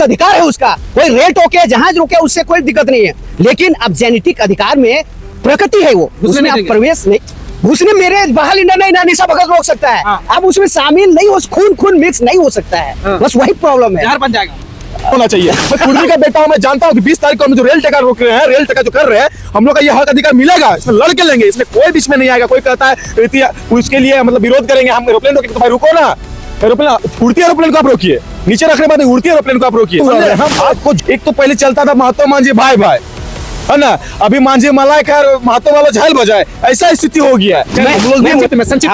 अधिकार है उसका, कोई रेल टोके जहाज रोके उससे कोई दिक्कत नहीं है, लेकिन अब जेनेटिक अधिकार में प्रकृति है वो, उसमें आप प्रवेश नहीं, उसने मेरे बहाल इंडिया नहीं निशा भगत रोक सकता है, अब उसमें शामिल नहीं, उस खून मिक्स नहीं हो सकता है, बस वही प्रॉब्लम है। बन जाएगा होना चाहिए। कुर्मी का बेटा हूं, मैं जानता हूं कि 20 तारीख को हम जो रेल टिकट रोक रहे हैं, रेल टिकट जो कर रहे हैं, हम लोग का ये हक अधिकार मिलेगा, इसमें लड़ के लेंगे, इसमें कोई बीच में नहीं आएगा। कोई कहता है उसके लिए मतलब विरोध करेंगे, हम एरोप्लेन रोकेंगे, तो भाई रुको ना, एरोप्लेन उड़ती एरोप्लेन को आप रोकिए, नीचे रखने बाद उड़ती एरोप्लेन को आप रोकिए। हम आपको एक तो पहले चलता था महात्मा मांझी भाई भाई, है ना, अभी मांझी मलाई खैर महात्मा वाला झाल बजाए, ऐसा स्थिति हो गया है।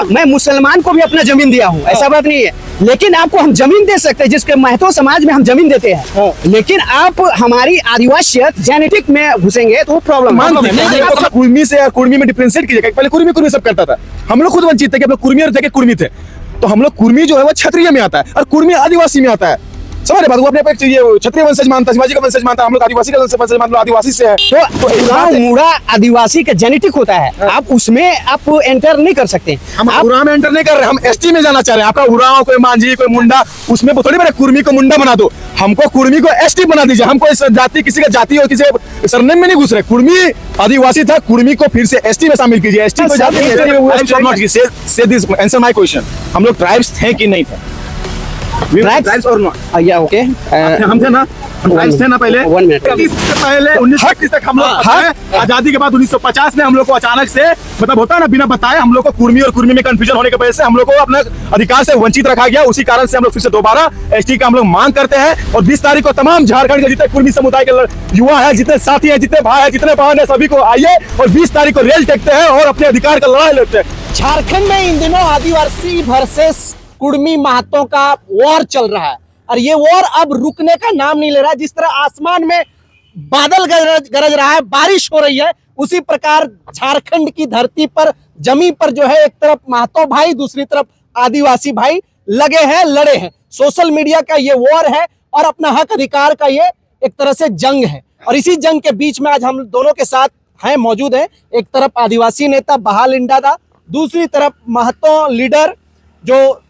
मैं मुसलमान को भी अपना जमीन दिया हूँ, ऐसा बात नहीं है, लेकिन आपको हम जमीन दे सकते हैं, जिसके महतो समाज में हम जमीन देते हैं, लेकिन आप हमारी आदिवासियत जेनेटिक में घुसेंगे तो प्रॉब्लम है। कुर्मी से कुर्मी में डिफरेंशिएट कीजिएगा, पहले कुर्मी सब करता था, हम लोग खुद वंचित थे कि हम लोग कुर्मी थे कि कुर्मी थे, तो हम लोग कुर्मी जो है वो क्षत्रिय में आता है और कुर्मी आदिवासी में आता है। समझ रहे बात, वो अपने क्षत्रिय वंशज मानता है, शिवाजी का वंशज मानता है, हम लोग आदिवासी का वंशज मानते हैं, आदिवासी से है, तो मुड़ा आदिवासी का जेनेटिक होता है, आप उसमें आप एंटर नहीं कर सकते। हम उराव में एंटर नहीं कर रहे, हम एसटी में जाना चाह रहे हैं। आपका उराव, कोई मांझी, कोई मुंडा, उसमें थोड़ी बड़े कुर्मी को मुंडा बना दो, हमको कुर्मी को एसटी बना दीजिए। हमको इस जाति, किसी का जाति और किसी सरनेम में नहीं घुस रहे। कुर्मी आदिवासी था, कुर्मी को फिर से एसटी में शामिल कीजिए। एसटी को जाति आंसर माय क्वेश्चन, हम लोग ट्राइब्स थे कि नहीं थे? ट्राइब्स और नॉट, या ओके, हम थे ना, ट्राइब्स थे ना पहले, 1 मिनट पहले 1931 तक हम लोग, आजादी के बाद 1950 में हम लोग को अचानक से मतलब होता है ना, बिना बताए हम लोग को कुर्मी और कुर्मी में कंफ्यूजन होने की वजह से हम लोग को अपने अधिकार से वंचित रखा गया। उसी कारण से हम लोग फिर से दोबारा एसटी का हम लोग मांग करते हैं। और 20 तारीख को तमाम झारखंड के जितने कुर्मी समुदाय के युवा है, जितने साथी हैं, जितने भाई हैं, जितने बहन है, सभी को आइए और 20 तारीख को रेल टेकते हैं और अपने अधिकार का लड़ाई लड़ते हैं। झारखंड में इन दिनों आदिवासी वर्सेस कुर्मी महतों का वॉर चल रहा है और ये वॉर अब रुकने का नाम नहीं ले रहा है। जिस तरह आसमान में बादल गरज रहा है, बारिश हो रही है, उसी प्रकार झारखंड की धरती पर, जमीन पर जो है, एक तरफ महतो भाई, दूसरी तरफ आदिवासी भाई लगे हैं, लड़े हैं। सोशल मीडिया का ये वॉर है और अपना हक अधिकार का ये एक तरह से जंग है। और इसी जंग के बीच में आज हम दोनों के साथ हैं, मौजूद हैं। एक तरफ आदिवासी नेता बहाल इंडादा, दूसरी तरफ महतो लीडर जो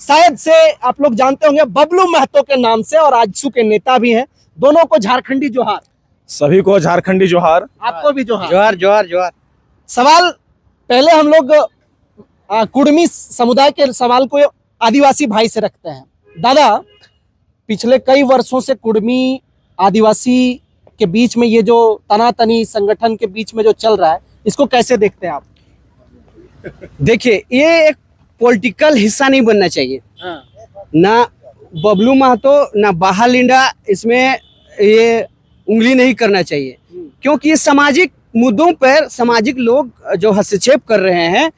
शायद से आप लोग जानते होंगे बबलू महतो के नाम से, और आजसू के नेता भी हैं। दोनों को झारखंडी जोहार। सभी को झारखंडी जोहार। आपको भी जोहार। जोहार जोहार जोहार। सवाल पहले हम लोग कुर्मी समुदाय के सवाल को आदिवासी भाई से रखते हैं। दादा, पिछले कई वर्षों से कुर्मी आदिवासी के बीच में ये जो तनातनी संगठन के बीच में जो चल रहा है, इसको कैसे देखते हैं आप? देखिए, ये एक पॉलिटिकल हिस्सा नहीं बनना चाहिए। ना बबलू महतो ना बहाल इंडा इसमें ये उंगली नहीं करना चाहिए, क्योंकि ये सामाजिक मुद्दों पर सामाजिक लोग जो हस्तक्षेप कर रहे हैं,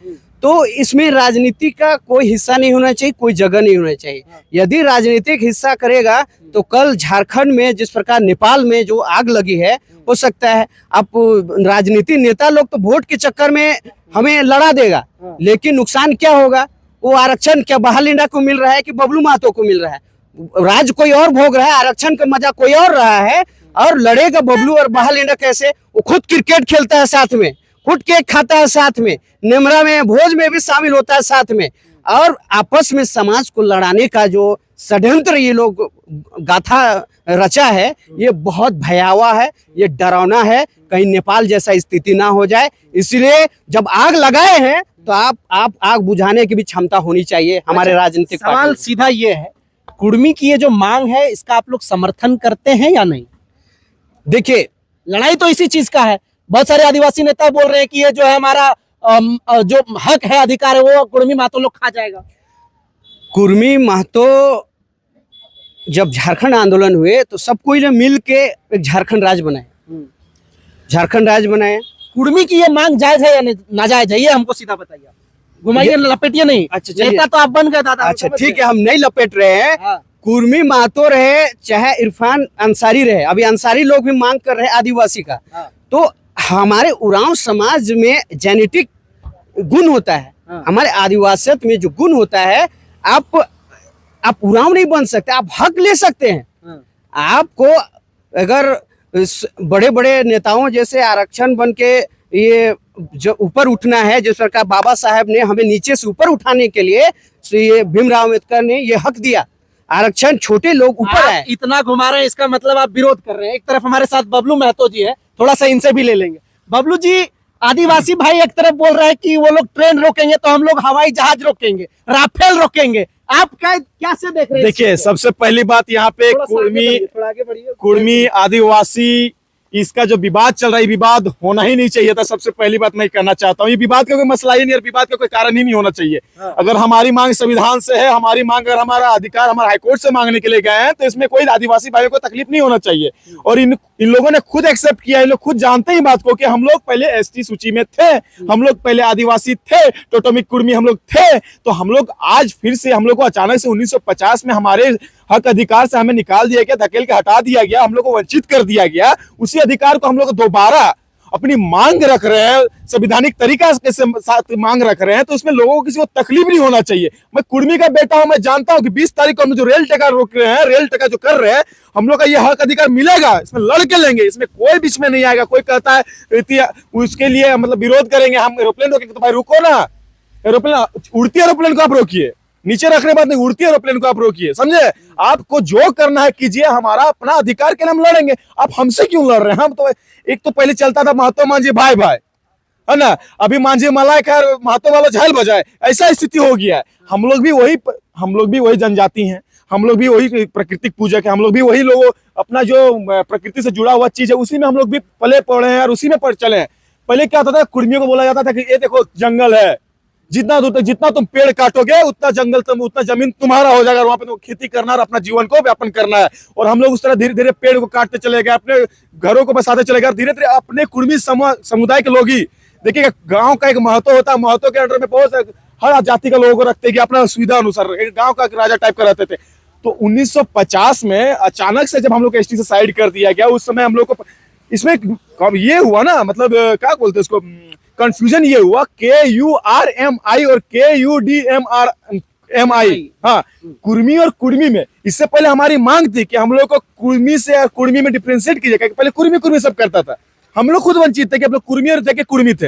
तो इसमें राजनीति का कोई हिस्सा नहीं होना चाहिए, कोई जगह नहीं होना चाहिए। यदि राजनीतिक हिस्सा करेगा तो कल झारखंड में जिस प्रकार नेपाल में जो आग लगी है, हो सकता है आप राजनीतिक नेता लोग तो वोट के चक्कर में हमें लड़ा देगा, लेकिन नुकसान क्या होगा? वो आरक्षण क्या बहाल इंडा को मिल रहा है कि बबलू महतो को मिल रहा है? राज कोई और भोग रहा है, आरक्षण का मजा कोई और रहा है, और लड़ेगा बबलू और बहाल इंडा कैसे? वो खुद क्रिकेट खेलता है साथ में, खुद केक खाता है साथ में, निमरा में भोज में भी शामिल होता है साथ में, और आपस में समाज को लड़ाने का जो षड्यंत्र ये लोग गाथा रचा है, ये बहुत भयावह है, ये डरावना है, कहीं नेपाल जैसा स्थिति ना हो जाए। इसलिए जब आग लगाए हैं तो आप आग बुझाने की भी क्षमता होनी चाहिए हमारे राजनीतिक। सवाल सीधा ये है, कुर्मी की ये जो मांग है, इसका आप लोग समर्थन करते हैं या नहीं? देखिए, लड़ाई तो इसी चीज का है। बहुत सारे आदिवासी नेता बोल रहे हैं कि ये जो है हमारा जो हक है, अधिकार है, वो कुर्मी महतो लोग खा जाएगा। कुर्मी महतो जब झारखंड आंदोलन हुए तो सब कोई ने मिल के एक झारखंड राज्य बनाए, झारखंड राज्य बनाए। कुर्मी की ये मांग जायज है या नाजायज है, ये हमको सीधा बताइए। घुमाइए, लपेटिए नहीं। अच्छा, नेता तो आप बन गए दादा। अच्छा ठीक है, हम नहीं लपेट रहे हैं। कुर्मी महतो रहे चाहे इरफान अंसारी रहे, अभी अंसारी लोग भी मांग कर रहे हैं आदिवासी का, तो हमारे उरांव समाज में जेनेटिक गुण होता है, हमारे आदिवासियत में जो गुण होता है, आप उरांव नहीं बन सकते, आप हक ले सकते हैं। आपको अगर बड़े बड़े नेताओं जैसे आरक्षण बन के ये जो ऊपर उठना है, जिस प्रकार बाबा साहब ने हमें नीचे से ऊपर उठाने के लिए ये भीमराव अम्बेडकर ने ये हक दिया, आरक्षण छोटे लोग ऊपर आप है। इतना घुमा रहे हैं, इसका मतलब आप विरोध कर रहे हैं। एक तरफ हमारे साथ बबलू महतो जी है, थोड़ा सा इनसे भी ले लेंगे। बबलू जी, आदिवासी भाई एक तरफ बोल रहे हैं कि वो लोग ट्रेन रोकेंगे तो हम लोग हवाई जहाज रोकेंगे, राफेल रोकेंगे। आप क्या से देख रहे हैं? देखिए, सबसे पहली बात यहाँ पे थोड़ा आगे बढ़िए। कुर्मी आदिवासी इसका जो विवाद चल रहा है, विवाद होना ही नहीं चाहिए था। सबसे पहली बात मैं कहना चाहता हूँ, ये विवाद का कोई मसला ही नहीं और विवाद का कोई कारण ही नहीं होना चाहिए। अगर हमारी मांग संविधान से है, हमारी मांग अगर हमारा अधिकार हमारा हाईकोर्ट से मांगने के लिए गए हैं, तो इसमें कोई आदिवासी भाइयों को तकलीफ नहीं होना चाहिए। और इन लोगों ने खुद एक्सेप्ट किया, इन लोग खुद जानते हैं बात को कि हम लोग पहले एसटी सूची में थे, हम लोग पहले आदिवासी थे, टोटोमिक कुर्मी हम लोग थे। तो हम लोग आज फिर से हम लोग को अचानक से 1950 में हमारे हक अधिकार से हमें निकाल दिया गया, धकेल के हटा दिया गया, हम लोग को वंचित कर दिया गया। उसी अधिकार को हम लोग दोबारा अपनी मांग रख रहे हैं, संवैधानिक तरीका के साथ मांग रख रहे हैं, तो उसमें लोगों को किसी को तकलीफ नहीं होना चाहिए। मैं कुर्मी का बेटा हूं, मैं जानता हूं कि 20 तारीख को हम जो रेल टिकट रोक रहे हैं, रेल टिकट जो कर रहे हैं, हम लोग का ये हक अधिकार मिलेगा, इसमें लड़ के लेंगे, इसमें कोई बीच में नहीं आएगा। कोई कहता है उसके लिए मतलब विरोध करेंगे, हम एरोप्लेन रोकेंगे, तो भाई रुको ना, एरोप्लेन उड़ती एरोप्लेन को आप रोकिए, नीचे रखने बाद नहीं, उड़ती एरोप्लेन को आप रोकिए, समझे? आपको जो करना है कीजिए, हमारा अपना अधिकार के लिए हम लड़ेंगे। आप हमसे क्यों लड़ रहे हैं? हम तो एक तो पहले चलता था महातो मांझी भाई भाई, है ना, अभी मांझी मलाई खैर महातो वाला झाल बजाए, ऐसा स्थिति हो गया है। हम लोग भी वही जनजाति हैं, हम लोग भी वही प्राकृतिक पूजक है, हम लोग भी वही लोग, अपना जो प्रकृति से जुड़ा हुआ चीज है उसी में हम लोग भी पले पड़े हैं और उसी में चले हैं। पहले क्या होता था, कुर्मियों को बोला जाता था कि ये देखो जंगल है, जितना तुम पेड़ काटोगे उतना जंगल उतना जमीन तुम्हारा हो जाएगा, वहां पे तो खेती करना और अपना जीवन को व्यापन करना है। और हम लोग उस तरह धीरे धीरे पेड़ को काटते चले गए, अपने घरों को बसाते चले गए, धीरे धीरे अपने कुर्मी समुदाय के लोग ही देखिएगा, गांव का एक महतो होता है, महतो के अंडर में बहुत हर जाति का लोगों को रखते कि अपना सुविधा अनुसार एक गाँव का राजा टाइप का रहते थे। तो 1950 में अचानक से जब हम लोग को एसटी से साइड कर दिया गया, उस समय हम लोग को इसमें ये हुआ ना, मतलब क्या बोलते हैं इसको, कंफ्यूजन ये हुआ, KURMI और KUDMI, हाँ, कुर्मी और कुर्मी में। इससे पहले हमारी मांग थी कि हम लोग को कुर्मी से और कुर्मी में डिफरेंशिएट कीजिए, पहले कुर्मी सब करता था, हम लोग खुद वंचित थे कि हम लोग कुर्मी और थे कि कुर्मी थे।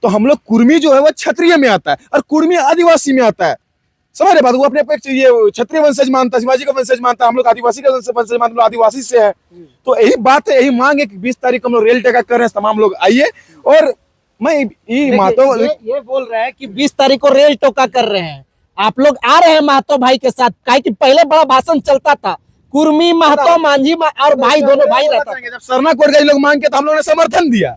तो हम लोग कुर्मी जो है वो क्षत्रिय में आता है और कुर्मी आदिवासी में आता है, समझ रहे बात? वो अपने ये क्षत्रिय वंशज मानता है, शिवाजी का वंशज मानता है, हम लोग आदिवासी का वंशज मानते, आदिवासी से है। तो यही बात है, यही मांग है कि 20 तारीख को हम लोग रेल टिकट कर रहे हैं, तमाम लोग आइए। और मैं ये बोल रहे हैं कि 20 तारीख को रेल टोका कर रहे हैं, आप लोग आ रहे हैं महतो भाई के साथ, काहे कि पहले बड़ा भाषण चलता था, कुर्मी महतो मांझी और भाई दोनों भाई रहता था। जब सरना कोट गए लोग मांग के, तो हम लोगों ने समर्थन दिया,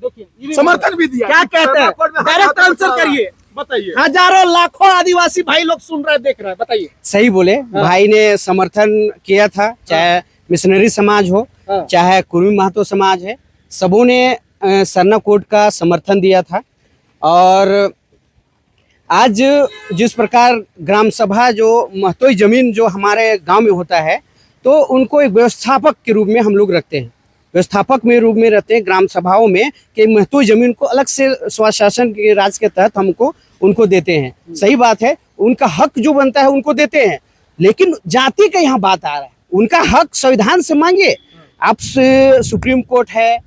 समर्थन भी दिया। क्या कहते हैं, डायरेक्ट आंसर करिए, बताइए। हजारों लाखों आदिवासी भाई लोग सुन रहे हैं, देख रहे हैं, बताइए। सही बोले, भाई ने समर्थन किया था, चाहे मिशनरी समाज हो, चाहे कुर्मी महतो समाज है, सबों ने सरना कोड का समर्थन दिया था। और आज जिस प्रकार ग्राम सभा जो महतोई जमीन जो हमारे गांव में होता है, तो उनको एक व्यवस्थापक के रूप में हम लोग रखते हैं, व्यवस्थापक में रूप में रहते हैं ग्राम सभाओं में, कि महतोई जमीन को अलग से स्वशासन के राज के तहत हमको उनको देते हैं। सही बात है, उनका हक जो बनता है उनको देते हैं, लेकिन जाति का यहाँ बात आ रहा है, उनका हक संविधान से मांगे। आप सुप्रीम कोर्ट है,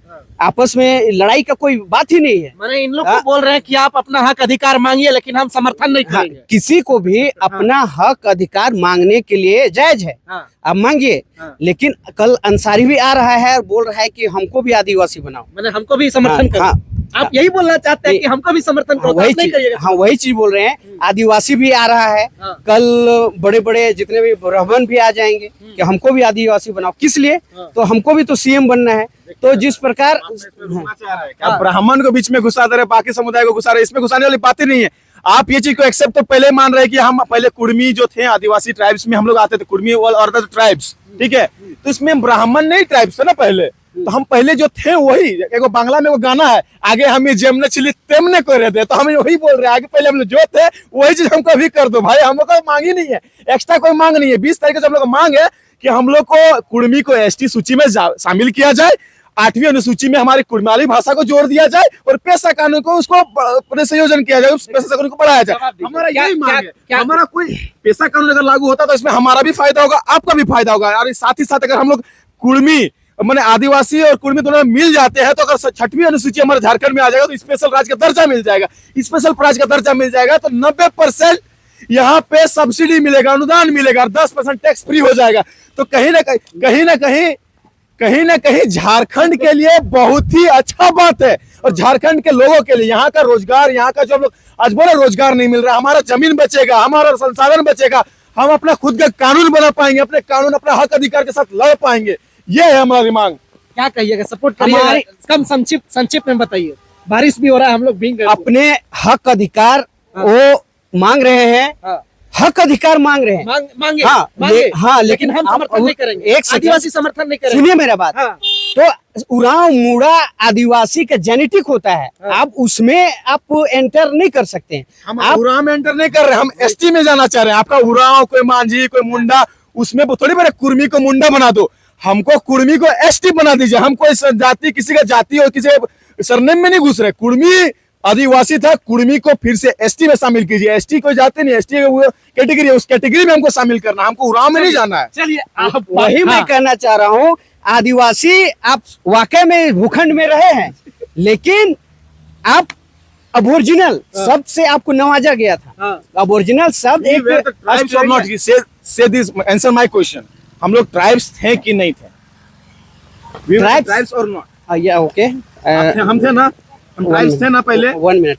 आपस में लड़ाई का कोई बात ही नहीं है। मैंने इन लोग को बोल रहे हैं कि आप अपना हक अधिकार मांगिए, लेकिन हम समर्थन नहीं करेंगे। किसी को भी अपना हक अधिकार मांगने के लिए जायज है, आप मांगिए। लेकिन कल अंसारी भी आ रहा है और बोल रहा है कि हमको भी आदिवासी बनाओ, मैंने हमको भी समर्थन करो। आप यही बोलना चाहते हैं कि हमको भी समर्थन करो? वही चीज बोल रहे हैं, आदिवासी भी आ रहा है, कल बड़े बड़े जितने भी ब्राह्मण भी आ जाएंगे कि हमको भी आदिवासी बनाओ। किस लिए? तो हमको भी तो CM बनना है। तो जिस प्रकार ब्राह्मण को बीच में घुसा दे रहे, बाकी समुदाय को घुसा रहे, इसमें घुसाने वाली बात ही नहीं है। आप ये चीज को एक्सेप्ट तो पहले मान रहे कि हम पहले कुर्मी जो थे आदिवासी ट्राइब्स में हम लोग आते थे, कुर्मी और अदर ट्राइब्स, ठीक है? तो इसमें ब्राह्मण नहीं ट्राइब्स थे ना पहले, तो हम पहले जो थे वही, एक बांग्ला में वो गाना है, आगे हमें जेमने चिली तेमने को रहते, तो हम वही बोल रहे हैं, आगे पहले हम लोग जो थे वही चीज हमको अभी कर दो भाई, हम लोग को मांग ही नहीं है, एक्स्ट्रा कोई मांग नहीं है। 20 तारीख से हम लोग मांग है कि हम लोग को कुर्मी को ST सूची में शामिल किया जाए, 8वीं अनुसूची में हमारी कुर्माली भाषा को जोड़ दिया जाए और पेशा कानून को उसको अपने संयोजन किया जाए, उस पेशा कानून को बढ़ाया जाए। हमारा यही मांग है। हमारा कोई पेशा कानून अगर लागू होता तो इसमें हमारा भी फायदा होगा, आपका भी फायदा होगा। और साथ ही साथ अगर हम लोग कुर्मी मैंने आदिवासी और कुर्मी दोनों मिल जाते हैं, तो अगर 6वीं अनुसूची हमारे झारखंड में आ जाएगा तो स्पेशल राज्य का दर्जा मिल जाएगा, स्पेशल राज्य का दर्जा मिल जाएगा, तो 90% यहाँ पे सब्सिडी मिलेगा, अनुदान मिलेगा, 10% टैक्स फ्री हो जाएगा। तो कहीं ना कहीं झारखंड के लिए बहुत ही अच्छा बात है, और झारखंड के लोगों के लिए यहाँ का रोजगार, यहाँ का जो लोग आज बोले रोजगार नहीं मिल रहा, हमारा जमीन बचेगा, हमारा संसाधन बचेगा, हम अपना खुद का कानून बना पाएंगे, अपने कानून अपना हक अधिकार के साथ लड़ पाएंगे। ये है हमारी मांग। क्या कहिएगा, सपोर्ट करिएगा? कम संक्षिप्त में बताइए। बारिश भी हो रहा है, हम लोग भीग गए। अपने हक अधिकार वो मांग रहे हैं, हाँ। हक अधिकार मांग रहे हैं, मांगे हाँ, मांगे, लेकिन हम समर्थन नहीं करेंगे, एक सेकंड, आदिवासी समर्थन नहीं करेंगे। सुनिए मेरा बात। हाँ। तो उरांव मुड़ा आदिवासी का जेनेटिक होता है, आप उसमें आप एंटर नहीं कर सकते हैं। हम उरांव में एंटर नहीं कर रहे, हम एसटी में जाना चाह रहे हैं। आपका उरांव, कोई मांझी, कोई मुंडा, उसमें थोड़ी बड़े कुर्मी को मुंडा बना दो, हमको कुर्मी को एसटी बना दीजिए। हम कोई जाति, किसी का जाति और किसी सरनेम में नहीं घुस रहे। कुर्मी आदिवासी था, कुर्मी को फिर से एसटी में शामिल कीजिए। एसटी कोई जाति नहीं, एसटी कैटेगरी है, उस कैटेगरी में हमको शामिल करना, हमको उरांव में नहीं जाना है। चलिए आप वही मैं कहना चाह रहा हूँ, आदिवासी आप वाकई में भूखंड में रहे हैं, लेकिन आप अबोरिजिनल शब्द से आपको नवाजा गया था। अबोरिजिनल शब्द आंसर माय क्वेश्चन, हम लोग ट्राइब्स थे कि नहीं थे? ट्राइब्स और नॉट? या ओके, हम थे ना, हम ट्राइब्स थे ना पहले। 1 मिनट।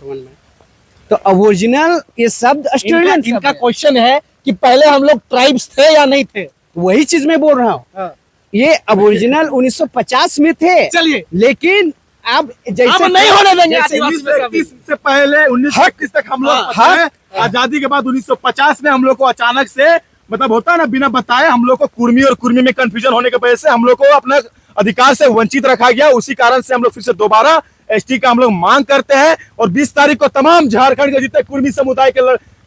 तो अबोरिजिनल ये शब्द ऑस्ट्रेलियन इनका क्वेश्चन है कि पहले हम लोग ट्राइब्स थे या नहीं थे? वही चीज मैं बोल रहा हूँ। ये अबोरिजिनल 1950 में थे, चलिए, लेकिन अब जैसे नहीं होने देंगे। 1931 से पहले 1931 तक हम लोग हैं। आजादी के बाद 1950 में हम लोग को अचानक से, मतलब होता है ना, बिना बताए हम लोग को कुर्मी और कुर्मी में कंफ्यूजन होने की वजह से हम लोग को अपना अधिकार से वंचित रखा गया। उसी कारण से हम लोग फिर से दोबारा एसटी का हम लोग मांग करते हैं। और 20 तारीख को तमाम झारखंड के जितने कुर्मी समुदाय के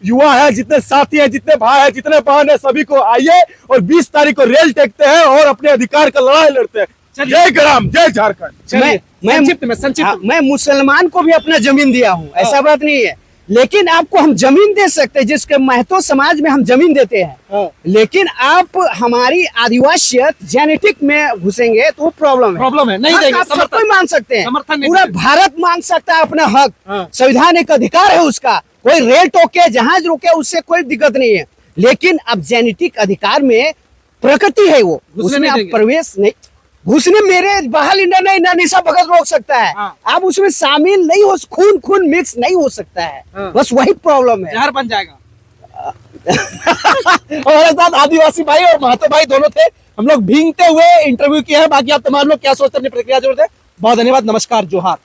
युवा है, जितने साथी हैं, जितने भाई हैं, जितने बहन है, सभी को आइए और 20 तारीख को रेल टेकते हैं और अपने अधिकार का लड़ाई लड़ते हैं। जय ग्राम, जय झारखंड। मैं मुसलमान को भी अपना जमीन दिया हूँ, ऐसा बात नहीं है, लेकिन आपको हम जमीन दे सकते हैं, जिसके महतो समाज में हम जमीन देते हैं। लेकिन आप हमारी आदिवासियत जेनेटिक में घुसेंगे तो प्रॉब्लम है। नहीं देंगे, आप सब कोई मांग सकते हैं, समर्थन नहीं पूरा भारत मांग सकता है अपना हक। संविधान एक अधिकार है उसका, कोई रेल टोके, जहाज रोके, उससे कोई दिक्कत नहीं है। लेकिन अब जेनेटिक अधिकार में प्रकृति है, वो उसमें आप प्रवेश नहीं, घुसने मेरे बहाल इंडा नहीं ना निशा भगत रोक सकता है। आप उसमें शामिल नहीं हो, खून मिक्स नहीं हो सकता है, बस वही प्रॉब्लम है। जहर बन जाएगा। हमारे साथ आदिवासी भाई और महतो भाई दोनों थे, हम लोग भींगते हुए इंटरव्यू किया है। बाकी आप तमाम लोग क्या सोचते हैं, अपनी प्रतिक्रिया जरूर दें। बहुत धन्यवाद, नमस्कार, जोहार।